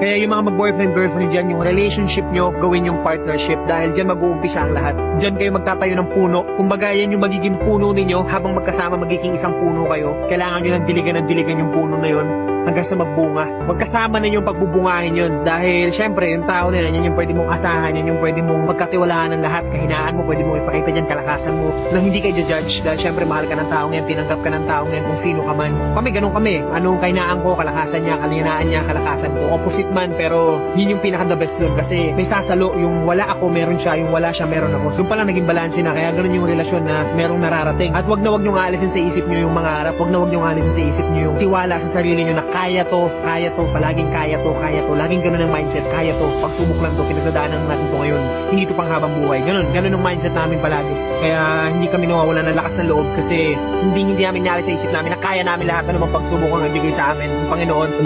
Kaya yung mga mag-boyfriend, girlfriend dyan, yung relationship nyo, gawin yung partnership dahil dyan mag-uumpisa ang lahat. Dyan kayo magtatayo ng puno. Kumbaga yan yung magiging puno ninyo habang magkasama magiging isang puno kayo. Kailangan nyo ng diligan yung puno na yun hanggang sa magbunga. Magkasama ninyo pagbubungahin yun dahil syempre yung tao na yan yung pwede mong asahan, yan yung pwede mong magkatiwalaan ng lahat, kahinaan mo, pwede mong ipakita dyan kalakasan mo na hindi kayo judge dahil syempre mahal ka ng taong yan, tinanggap ka ng taong yan kung sino ka man. Ganun kami. Anong kahinaan ko, kalakasan niya, kalinaan niya, kalakasan ko. Opposite man pero yun yung pinaka the best doon kasi may sasalo yung wala ako, meron siya, yung wala siya, meron ako. So palang naging balanse na kaya ganun yung relasyon na merong nararating. At wag na wag nyo aalisin sa isip nyo yung mangarap, wag na wag nyo aalisin sa isip nyo yung tiwala sa sarili nyo na kaya to, palaging kaya to. Laging ganun ang mindset, kaya to, pagsubok lang to, pinagdadaanan natin to ngayon. Hindi to pang habang buhay. Ganun ang mindset namin palagi. Kaya hindi kami nawawalan ng lakas ng loob kasi hindi namin naalis sa isip namin na kaya namin lahat ng mga pagsubok ang ibigay sa amin ng Panginoon.